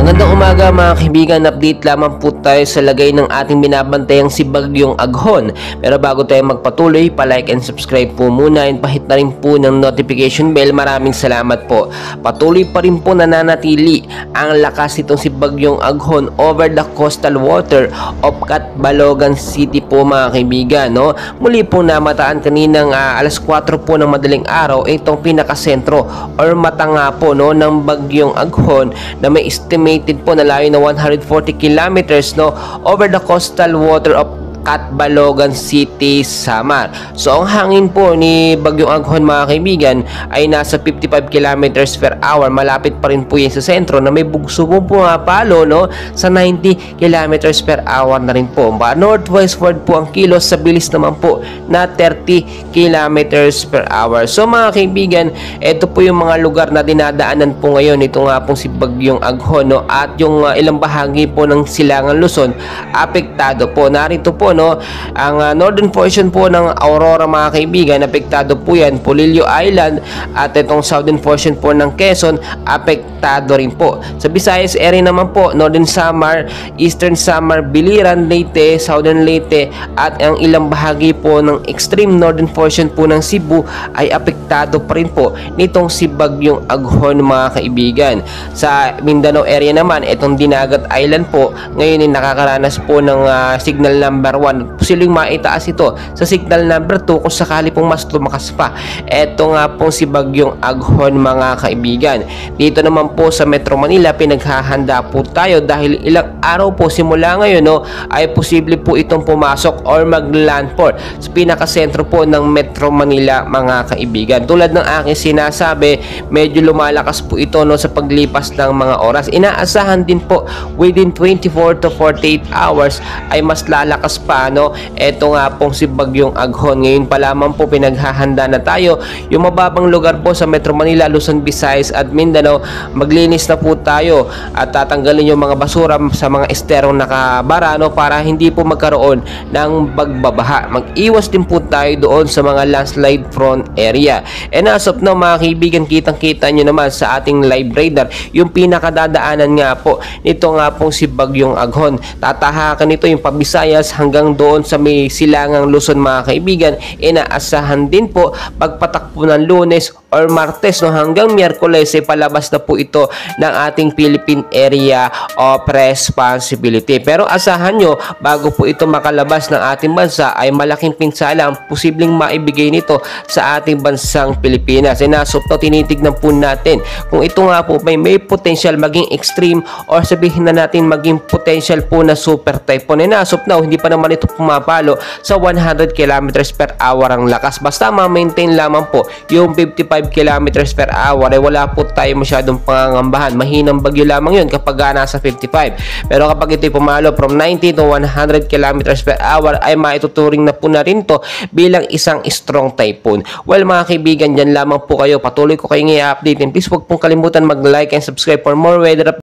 Magandang umaga mga kaibigan, update lamang po tayo sa lagay ng ating binabantayang si Bagyong Aghon. Pero bago tayo magpatuloy, pa-like and subscribe po muna and pahit na rin po ng notification bell. Maraming salamat po. Patuloy pa rin po nananatili ang lakas nitong si Bagyong Aghon over the coastal water of Catbalogan City po mga kaibigan. No? Muli po namataan kaninang alas 4 po ng madaling araw itong pinakasentro or mata nga po no, ng Bagyong Aghon na may estimated po na layo na 140 kilometers no, over the coastal water of Catbalogan City, Samar. So ang hangin po ni Bagyong Aghon mga kaibigan ay nasa 55 kilometers per hour. Malapit pa rin po yan sa sentro na may bugso po pumapalo no, sa 90 kilometers per hour na rin po. Northwestward po ang kilos sa bilis naman po na 30 kilometers per hour. So mga kaibigan, ito po yung mga lugar na dinadaanan po ngayon. Ito nga pong si Bagyong Aghon no, at yung ilang bahagi po ng Silangan Luzon apektado po. Narito po no, ang northern portion po ng Aurora mga kaibigan, apektado po yan, Polillo Island, at itong southern portion po ng Quezon, apektado rin po. Sa Visayas area naman po, northern Samar, eastern Samar, Biliran, Leyte, southern Leyte, at ang ilang bahagi po ng extreme northern portion po ng Cebu ay apektado pa rin po nitong si Bagyong Aghon mga kaibigan. Sa Mindanao area naman, itong Dinagat Island po, ngayon ay nakakaranas po ng signal number 1. Posibleng maitaas ito sa signal number 2 kung sakali pong mas lumakas pa. Ito nga pong si Bagyong Aghon mga kaibigan. Dito naman po sa Metro Manila, pinaghahanda po tayo dahil ilang araw po simula ngayon no, ay posible po itong pumasok or mag-landfall sa pinakasentro po ng Metro Manila mga kaibigan. Tulad ng aking sinasabi, medyo lumalakas po ito no, sa paglipas ng mga oras. Inaasahan din po within 24 to 48 hours ay mas lalakas pa no. Ito nga pong si Bagyong Aghon. Ngayon pa lamang po pinaghahanda na tayo. Yung mababang lugar po sa Metro Manila, Luzon, Visayas at Mindanao, maglinis na po tayo at tatanggalin yung mga basura sa mga esterong nakabara no, para hindi po magkaroon ng bagbabaha. Mag-iwas din po tayo doon sa mga landslide prone area. And as of now mga kaibigan, kitang-kita nyo naman sa ating live radar yung pinakadadaanan nga po nito nga pong si Bagyong Aghon. Tatahakan nito yung Pabisayas hanggang doon sa may Silangang Luzon mga kaibigan. Inaasahan din po pagpatakbo ng Lunes or Martes no, hanggang Miyerkules ay palabas na po ito ng ating Philippine Area of Responsibility. Pero asahan nyo, bago po ito makalabas ng ating bansa ay malaking pinsala ang posibleng maibigay nito sa ating bansang Pilipinas. Inasop to, tinitignan po natin kung ito nga po may potential maging extreme or sabihin na natin maging potential po na super typhoon. Inasop na, hindi pa naman ito pumapalo sa 100 kilometers per hour ang lakas. Basta ma-maintain lamang po yung 55 kilometers per hour ay wala po tayo masyadong pangangambahan. Mahinang bagyo lamang yun kapag nasa 55. Pero kapag ito'y pumalo from 90 to 100 kilometers per hour ay maituturing na po na rin to bilang isang strong typhoon. Well mga kaibigan, dyan lamang po kayo. Patuloy ko kayong i-update and please huwag pong kalimutan mag-like and subscribe for more weather updates.